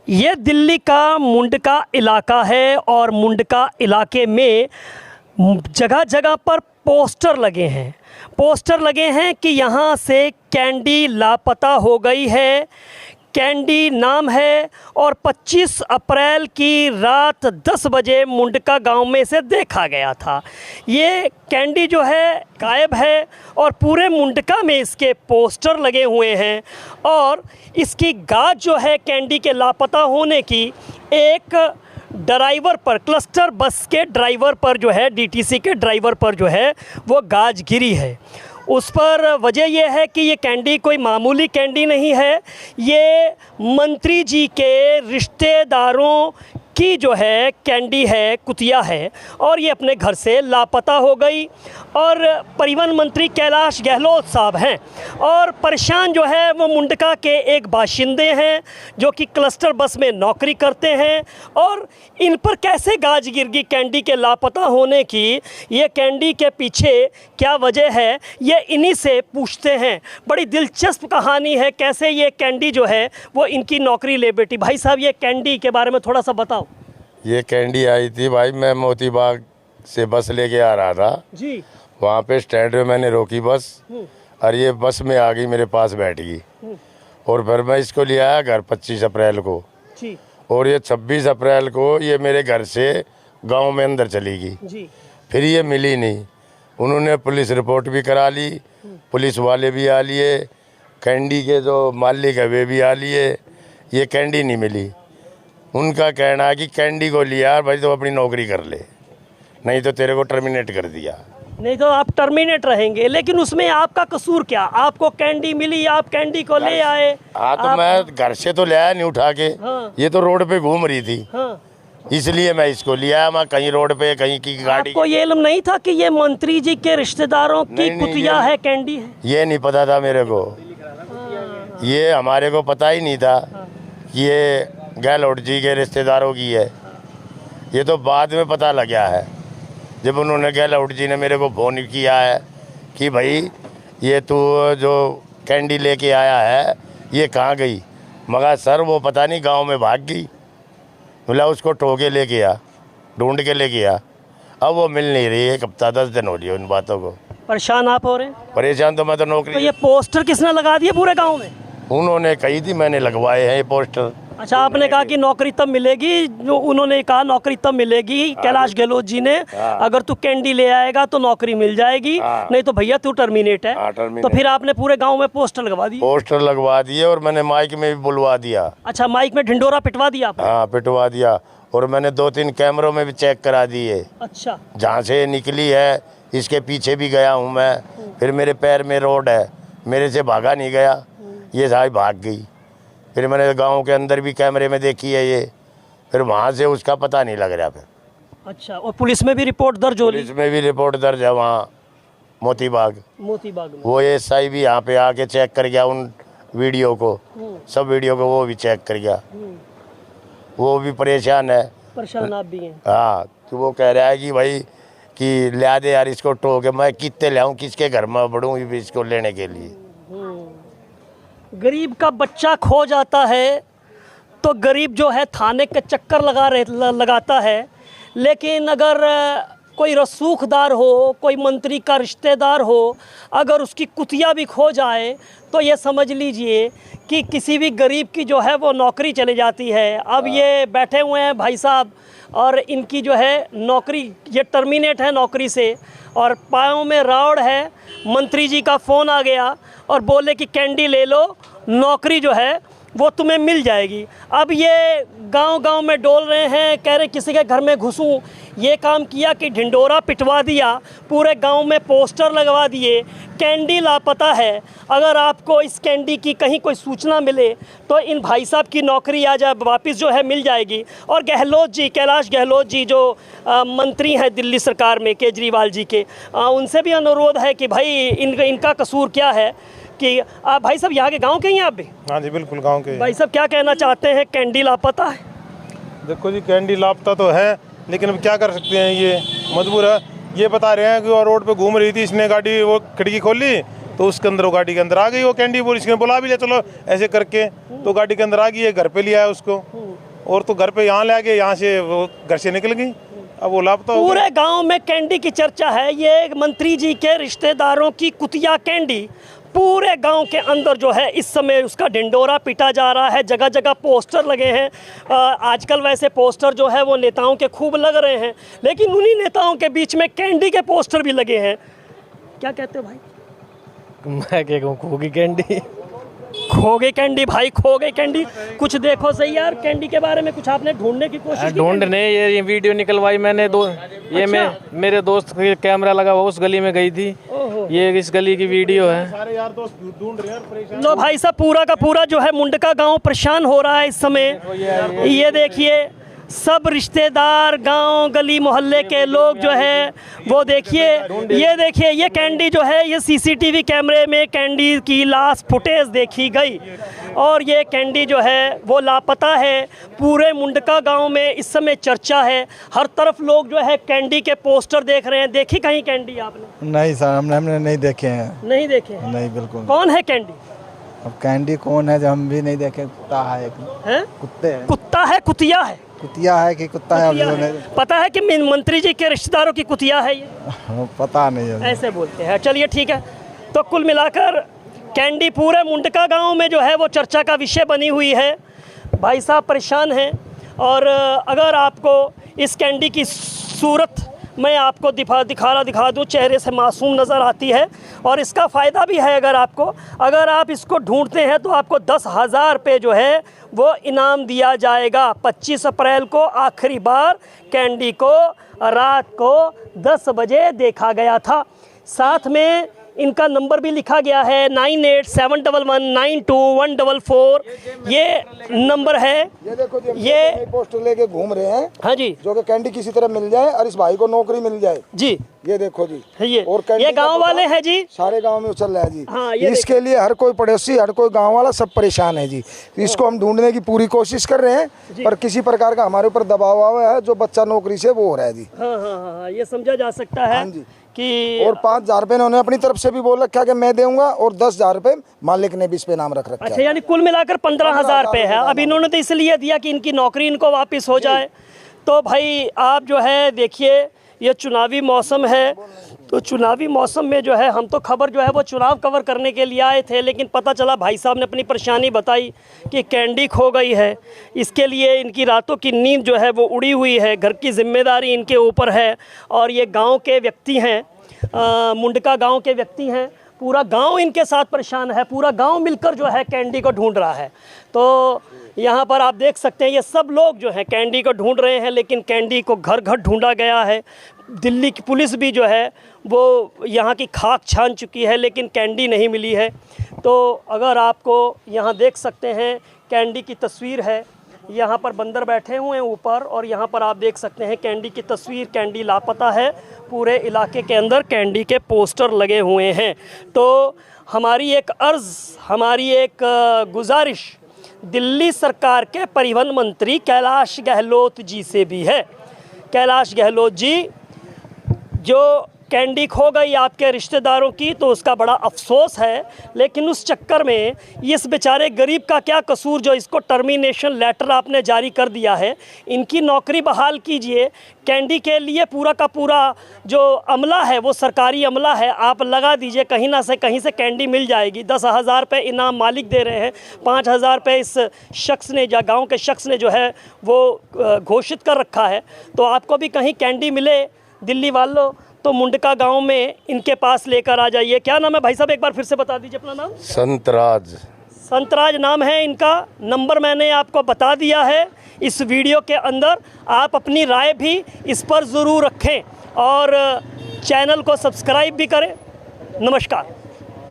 ये दिल्ली का मुंडका इलाका है और मुंडका इलाके में जगह जगह पर पोस्टर लगे हैं कि यहाँ से कैंडी लापता हो गई है। कैंडी नाम है और 25 अप्रैल की रात 10 बजे मुंडका गांव में से देखा गया था। ये कैंडी जो है गायब है और पूरे मुंडका में इसके पोस्टर लगे हुए हैं और इसकी गाज जो है कैंडी के लापता होने की एक ड्राइवर पर, क्लस्टर बस के ड्राइवर पर जो है, डीटीसी के ड्राइवर पर जो है वो गाज गिरी है। उस पर वजह यह है कि ये कैंडी कोई मामूली कैंडी नहीं है, ये मंत्री जी के रिश्तेदारों की जो है कैंडी है, कुतिया है और ये अपने घर से लापता हो गई। और परिवहन मंत्री कैलाश गहलोत साहब हैं और परेशान जो है वो मुंडका के एक बाशिंदे हैं जो कि क्लस्टर बस में नौकरी करते हैं। और इन पर कैसे गाज गिर गई कैंडी के लापता होने की, ये कैंडी के पीछे क्या वजह है, ये इन्हीं से पूछते हैं। बड़ी दिलचस्प कहानी है कैसे ये कैंडी जो है वो इनकी नौकरी ले बैठी। भाई साहब, ये कैंडी के बारे में थोड़ा सा बताओ। ये कैंडी आई थी भाई, मैं मोती बाग से बस लेके आ रहा था जी। वहाँ पे स्टैंड में मैंने रोकी बस और ये बस में आ गई, मेरे पास बैठ गई और फिर मैं इसको ले आया घर 25 अप्रैल को जी। और ये 26 अप्रैल को ये मेरे घर से गांव में अंदर चली गई जी। फिर ये मिली नहीं। उन्होंने पुलिस रिपोर्ट भी करा ली, पुलिस वाले भी आ लिए, कैंडी के जो मालिक है वे भी आ लिए, ये कैंडी नहीं मिली। उनका कहना है कि कैंडी को लिया भाई तो अपनी नौकरी कर ले, नहीं तो तेरे को टर्मिनेट कर दिया। नहीं तो आप टर्मिनेट रहेंगे, लेकिन उसमें आपका कसूर क्या? आपको कैंडी मिली, आप कैंडी को ले आए। हाँ तो मैं घर से तो ले आया नहीं उठा के। हाँ। ये तो रोड पे घूम रही थी। हाँ। इसलिए मैं इसको लिया। मैं कहीं रोड पे कहीं की गाड़ी, आपको ये इल्म नहीं था कि ये मंत्री जी के रिश्तेदारों की कुतिया है, कैंडी है? ये नहीं पता था मेरे को, ये हमारे को पता ही नहीं था ये गहलोत जी के रिश्तेदारों की है। ये तो बाद में पता लगा है जब उन्होंने, गहलोत जी ने मेरे को फ़ोन किया है कि भाई ये तू जो कैंडी लेके आया है ये कहाँ गई। मगर सर वो पता नहीं गांव में भाग गई। बोला उसको टोके लेके आ, ढूंढ के लेके आ। अब वो मिल नहीं रही है, 1 हफ्ता 10 दिन हो लिया उन बातों को। परेशान आप हो रहे हैं? परेशान तो मैं तो नौकरी। तो ये पोस्टर किसने लगा दिए पूरे गांव में? उन्होंने कही थी, मैंने लगवाए हैं ये पोस्टर। अच्छा, आपने कहा कि नौकरी तब मिलेगी, जो उन्होंने कहा नौकरी तब मिलेगी कैलाश गहलोत जी ने, अगर तू कैंडी ले आएगा तो नौकरी मिल जाएगी, नहीं तो भैया तू टर्मिनेट है। तो फिर आपने पूरे गांव में पोस्टर लगवा दिए? पोस्टर लगवा दिए और मैंने माइक में भी बुलवा दिया। अच्छा, माइक में ढिंडोरा पिटवा दिया आपने? हाँ पिटवा दिया और मैंने 2-3 कैमरों में भी चेक करा दिए। अच्छा। जहाँ से निकली है इसके पीछे भी गया हूँ मैं। फिर मेरे पैर में रोड है, मेरे से भागा नहीं गया, ये सारी भाग गई। फिर मैंने गांव के अंदर भी कैमरे में देखी है ये, फिर वहाँ से उसका पता नहीं लग रहा। फिर अच्छा, और पुलिस में भी रिपोर्ट दर्ज हो रही? पुलिस में भी रिपोर्ट दर्ज है वहाँ मोती बाग में। वो एसआई भी यहाँ पे आके चेक कर गया उन वीडियो को, सब वीडियो को वो भी चेक कर गया। वो भी परेशान है। परेशान आप भी हैं? हाँ, तो वो कह रहा है कि भाई कि लिया दे यार इसको टो के। मैं कितने लाऊं, किसके घर में बढ़ूँ इसको लेने के लिए। गरीब का बच्चा खो जाता है तो गरीब जो है थाने के चक्कर लगाता है, लेकिन अगर कोई रसूखदार हो, कोई मंत्री का रिश्तेदार हो, अगर उसकी कुतिया भी खो जाए तो ये समझ लीजिए कि किसी भी गरीब की जो है वो नौकरी चली जाती है। अब ये बैठे हुए हैं भाई साहब और इनकी जो है नौकरी, ये टर्मिनेट है नौकरी से और पाँव में रावड़ है। मंत्री जी का फ़ोन आ गया और बोले कि कैंडी ले लो, नौकरी जो है वो तुम्हें मिल जाएगी। अब ये गांव-गांव में डोल रहे हैं, कह रहे किसी के घर में घुसूं। ये काम किया कि ढिंडोरा पिटवा दिया, पूरे गांव में पोस्टर लगवा दिए, कैंडी लापता है। अगर आपको इस कैंडी की कहीं कोई सूचना मिले तो इन भाई साहब की नौकरी आज वापस जो है मिल जाएगी। और गहलोत जी, कैलाश गहलोत जी जो मंत्री हैं दिल्ली सरकार में केजरीवाल जी के, उनसे भी अनुरोध है कि भाई इनका कसूर क्या है कि आप भाई साहब यहाँ के गांव के ही हैं आप भी? हाँ जी बिल्कुल गांव के। भाई साहब क्या कहना चाहते हैं, कैंडी लापता है? देखो जी, कैंडी लापता तो है लेकिन अब क्या कर सकते हैं, ये मजबूर है। ये बता रहे हैं कि वो रोड पे घूम रही थी, इसने गाड़ी वो खिड़की खोली तो उसके अंदर वो गाड़ी के अंदर आ गई वो कैंडी, पुलिस ने बुला भी लिया चलो ऐसे करके, तो गाड़ी के अंदर आ गई है, घर पे लिया है उसको, और तो घर पे यहाँ ले गए, यहाँ से वो घर से निकल गई, अब वो लापता हो गई। पूरे गांव में कैंडी की चर्चा है। ये मंत्री जी के रिश्तेदारों की कुतिया कैंडी पूरे गांव के अंदर जो है इस समय उसका ढिंडोरा पीटा जा रहा है। जगह जगह पोस्टर लगे हैं। आजकल वैसे पोस्टर जो है वो नेताओं के खूब लग रहे हैं, लेकिन उन्हीं नेताओं के बीच में कैंडी के पोस्टर भी लगे हैं। क्या कहते हो भाई? मैं क्या कहूँ, खोगी कैंडी, खो गई कैंडी भाई, खो गई कैंडी। कुछ देखो सही यार, कैंडी के बारे में कुछ आपने ढूंढने की कोशिश की? ढूंढने ये वीडियो निकलवाई मैंने ये अच्छा। मैं मेरे दोस्त के कैमरा लगा हुआ उस गली में गई थी, ये इस गली की वीडियो है। सारे यार दोस्त ढूंढ रहे हैं, परेशान। लो भाई साहब, पूरा का पूरा जो है मुंडका गांव परेशान हो रहा है इस समय। ये देखिए सब रिश्तेदार, गांव गली मोहल्ले के लोग जो है वो देखिए, ये देखिए ये कैंडी जो है ये सीसीटीवी कैमरे में कैंडी की लास्ट फुटेज देखी गई, और ये कैंडी जो है वो लापता है। पूरे मुंडका गांव में इस समय चर्चा है, हर तरफ लोग जो है कैंडी के पोस्टर देख रहे हैं। देखी कहीं कैंडी आपने? नहीं सर, हमने नहीं देखे हैं। नहीं देखे हैं? नहीं, बिल्कुल। कौन है कैंडी? अब कैंडी कौन है जो हम भी नहीं देखे? कुत्ता है एक, हैं? कुत्ते हैं। कुत्ता है, कुतिया है? कुतिया है कि कुत्ता है, कुतिया अभी है। नहीं पता है कि मंत्री जी के रिश्तेदारों की कुतिया है ये? पता नहीं है। ऐसे बोलते हैं। चलिए ठीक है, तो कुल मिलाकर कैंडी पूरे मुंडका गांव में जो है वो चर्चा का विषय बनी हुई है। भाई साहब परेशान हैं, और अगर आपको इस कैंडी की सूरत मैं आपको दिखा दूं, चेहरे से मासूम नज़र आती है, और इसका फ़ायदा भी है। अगर आप इसको ढूंढते हैं तो आपको 10,000 रुपये जो है वो इनाम दिया जाएगा। 25 अप्रैल को आखिरी बार कैंडी को रात को 10 बजे देखा गया था। साथ में इनका नंबर भी लिखा गया है 9871192144, ये नंबर है। ये देखो जी, ये पोस्टर लेके घूम रहे हैं। हाँ जी, जो कि कैंडी किसी तरह मिल जाए और इस भाई को नौकरी मिल जाए जी। ये देखो जी, ये और कैंडी ये का गांव पता वाले हैं जी, सारे गांव में चल रहा है जी। हाँ, ये इसके लिए हर कोई पड़ोसी, हर कोई गांव वाला सब परेशान है जी। इसको हम ढूंढने की पूरी कोशिश कर रहे हैं, पर किसी प्रकार का हमारे ऊपर दबाव आया है। जो बच्चा नौकरी से वो हो रहा है जी। हाँ, ये समझा जा सकता है। हाँ जी। कि और 5,000 रुपये उन्होंने अपनी तरफ से भी बोल रखा है कि मैं दूंगा, और 10,000 रुपये मालिक ने भी इस पे नाम रख रखा अच्छा, है। यानी कुल मिलाकर 15,000 रुपये है। अब इन्होंने तो इसलिए दिया कि इनकी नौकरी इनको वापस हो जाए। तो भाई आप जो है देखिए, ये चुनावी मौसम है, तो चुनावी मौसम में जो है हम तो खबर जो है वो चुनाव कवर करने के लिए आए थे, लेकिन पता चला भाई साहब ने अपनी परेशानी बताई कि कैंडी खो गई है। इसके लिए इनकी रातों की नींद जो है वो उड़ी हुई है, घर की जिम्मेदारी इनके ऊपर है, और ये गांव के व्यक्ति हैं, मुंडका गांव के व्यक्ति हैं। पूरा गांव इनके साथ परेशान है, पूरा गांव मिलकर जो है कैंडी को ढूंढ रहा है। तो यहाँ पर आप देख सकते हैं ये सब लोग जो हैं कैंडी को ढूंढ रहे हैं, लेकिन कैंडी को घर घर ढूंढा गया है। दिल्ली की पुलिस भी जो है वो यहाँ की खाक छान चुकी है, लेकिन कैंडी नहीं मिली है। तो अगर आपको यहाँ देख सकते हैं कैंडी की तस्वीर है, यहाँ पर बंदर बैठे हुए हैं ऊपर, और यहाँ पर आप देख सकते हैं कैंडी की तस्वीर। कैंडी लापता है, पूरे इलाके के अंदर कैंडी के पोस्टर लगे हुए हैं। तो हमारी एक अर्ज़, हमारी एक गुजारिश दिल्ली सरकार के परिवहन मंत्री कैलाश गहलोत जी से भी है। कैलाश गहलोत जी, जो कैंडी खो गई आपके रिश्तेदारों की तो उसका बड़ा अफसोस है, लेकिन उस चक्कर में इस बेचारे गरीब का क्या कसूर जो इसको टर्मिनेशन लेटर आपने जारी कर दिया है। इनकी नौकरी बहाल कीजिए। कैंडी के लिए पूरा का पूरा जो अमला है वो सरकारी अमला है, आप लगा दीजिए, कहीं ना से कहीं से कैंडी मिल जाएगी। 10,000 रुपये इनाम मालिक दे रहे हैं, 5,000 रुपये इस शख्स ने या गाँव के शख्स ने जो है वो घोषित कर रखा है। तो आपको भी कहीं कैंडी मिले दिल्ली वालों तो मुंडका गांव में इनके पास लेकर आ जाइए। क्या नाम है भाई साहब, एक बार फिर से बता दीजिए अपना नाम। संतराज नाम है इनका। नंबर मैंने आपको बता दिया है इस वीडियो के अंदर। आप अपनी राय भी इस पर ज़रूर रखें और चैनल को सब्सक्राइब भी करें। नमस्कार।